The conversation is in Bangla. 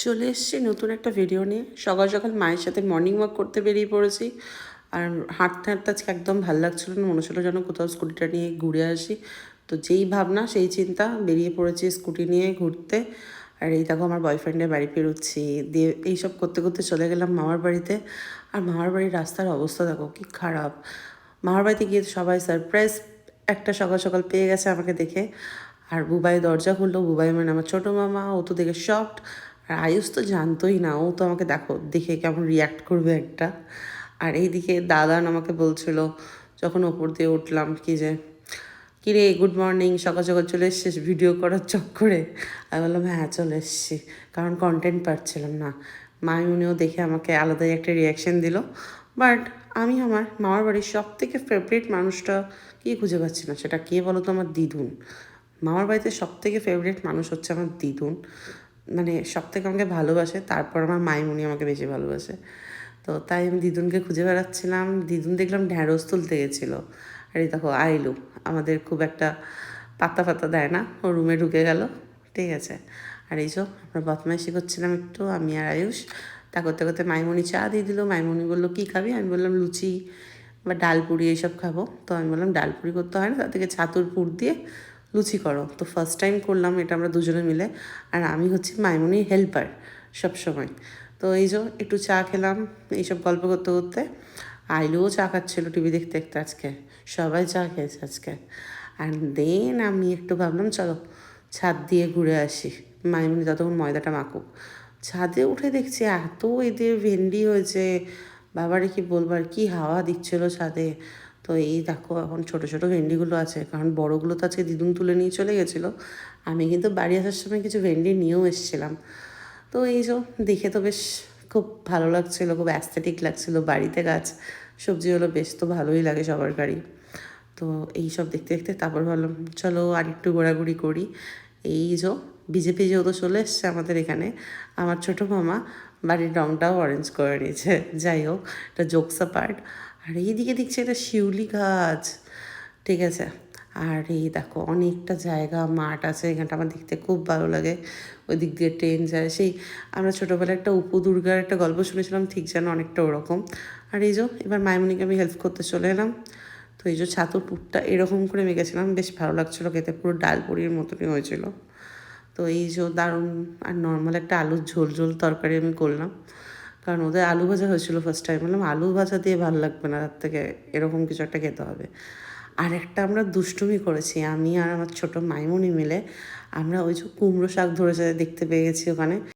চলে এসেছি নতুন একটা ভিডিও নিয়ে। সকাল সকাল মায়ের সাথে মর্নিং ওয়াক করতে বেরিয়ে পড়েছি। আর হাঁটতে হাঁটতে আজকে একদম ভালো লাগছিল না, মনে হচ্ছিলো যেন কোথাও স্কুটিটা নিয়ে ঘুরে আসি। তো যেই ভাবনা সেই চিন্তা, বেরিয়ে পড়েছি স্কুটি নিয়ে ঘুরতে। আর এই দেখো আমার বয়ফ্রেন্ডের বাড়ি পেরোচ্ছি, দিয়ে এইসব করতে করতে চলে গেলাম মামার বাড়িতে। আর মামার বাড়ির রাস্তার অবস্থা দেখো কি খারাপ। মামার বাড়িতে গিয়ে সবাই সারপ্রাইজ একটা সকাল সকাল পেয়ে গেছে আমাকে দেখে। আর বুবাই দরজা খুললো, বুবাই মানে আমার ছোটো মামা, ও তো দেখে শকড। আর আয়ুষ তো জানতোই না, ও তো আমাকে দেখে কেমন রিয়াক্ট করবে একটা। আর এইদিকে দাদান আমাকে বলছিল যখন ওপর দিয়ে উঠলাম কি যে, কিরে গুড মর্নিং, সকাল সকাল চলে এসছিস ভিডিও করার চক্করে। আমি বললাম হ্যাঁ চলে এসছি, কারণ কন্টেন্ট পাচ্ছিলাম না। মায়ুনিও দেখে আমাকে আলাদাই একটা রিয়াকশান দিল। বাট আমি আমার মামার বাড়ির সব থেকে ফেভারিট মানুষটা কি খুঁজে পাচ্ছি না, সেটা কে বলো তো? আমার দিদুন। মামার বাড়িতে সব থেকে ফেভারিট মানুষ হচ্ছে আমার দিদুন। মানে সব থেকে আমাকে ভালোবাসে, তারপর আমার মাইমুনি আমাকে বেশি ভালোবাসে। তো তাই আমি দিদুনকে খুঁজে বেড়াচ্ছিলাম। দিদুন দেখলাম ঢ্যাঁড়স তুলতে গেছিলো। আর এই দেখো আইলু আমাদের খুব একটা পাত্তা ফাত্তা দেয় না, ও রুমে ঢুকে গেল। ঠিক আছে। আর এই যে আমরা বদমাইশি করছিলাম একটু, আমি আর আয়ুষ। তা করতে করতে মাইমুনি চা দিয়ে দিল। মাইমুনি বললো কী খাবি? আমি বললাম লুচি বা ডাল পুরি এইসব খাবো। তো আমি বললাম ডাল পুরি করতে হয় না, তার থেকে ছাতুর পুর দিয়ে লুচি করো। তো ফার্স্ট টাইম করলাম এটা আমরা দুজনে মিলে। আর আমি হচ্ছে মাইমুনির হেল্পার সবসময়। তো এই যে একটু চা খেলাম এইসব গল্প করতে করতে। আইলুও চা খাচ্ছিলো টিভি দেখতে দেখতে। আজকে সবাই চা খেয়েছে আজকে। আর দেন আমি একটু ভাবলাম চলো ছাদ দিয়ে ঘুরে আসি, মাইমুনি ততক্ষণ ময়দাটা মাখুক। ছাদে উঠে দেখছি এত এদের ভেন্ডি হয়েছে, বাবারে কি বলবো, আর কি হাওয়া দিচ্ছিলো ছাদে। তো এই দেখো এখন ছোটো ছোটো ভেন্ডিগুলো আছে, কারণ বড়োগুলো তো আজকে দিদুন তুলে নিয়ে চলে গেছিলো। আমি কিন্তু বাড়ি আসার সময় কিছু ভেন্ডি নিয়েও এসেছিলাম। তো এই যে দেখে তো বেশ খুব ভালো লাগছিলো, খুব অ্যাস্থেটিক লাগছিলো। বাড়িতে গাছ সবজি হলো বেশ তো ভালোই লাগে সবার গাড়ি। তো এই সব দেখতে দেখতে তারপর ভাবলাম চলো আর একটু ঘোরাঘুরি করি। এই যে ভিজে ভিজেও তো চলে এসছে আমাদের এখানে। আমার ছোটো মামা বাড়ির রঙটাও অরেঞ্জ করে নিয়েছে। যাই হোক, এটা জোকসা পার্ট। আর এইদিকে দেখছি এটা শিউলি গাছ। ঠিক আছে। আর এই দেখো অনেকটা জায়গা মাঠ আছে, এখানটা আমার দেখতে খুব ভালো লাগে। ওই দিক দিয়ে ট্রেন যায়, সেই আমরা ছোটোবেলায় একটা উপদুর্গার একটা গল্প শুনেছিলাম, ঠিক যেন অনেকটা ওরকম। আর এই যে এবার মাইমুনিকে আমি হেল্প করতে চলে এলাম। তো এই যে ছাতুর পুরটা এরকম করে মেখেছিলাম, বেশ ভালো লাগছিলো খেতে, পুরো ডাল পুরির মতনই হয়েছিল। তো এই যে দারুণ। আর নর্মাল একটা আলুর ঝোল ঝোল তরকারি আমি করলাম, কারণ ওদের আলু ভাজা হয়েছিলো ফার্স্ট টাইম। বললাম আলু ভাজা দিয়ে ভালো লাগবে না, তার থেকে এরকম কিছু একটা খেতে হবে। আর একটা আমরা দুষ্টুমি করেছি, আমি আর আমার ছোটো মাইমুনি মিলে। আমরা ওই যে কুমড়ো শাক ধরেছে দেখতে পেয়ে গেছি ওখানে।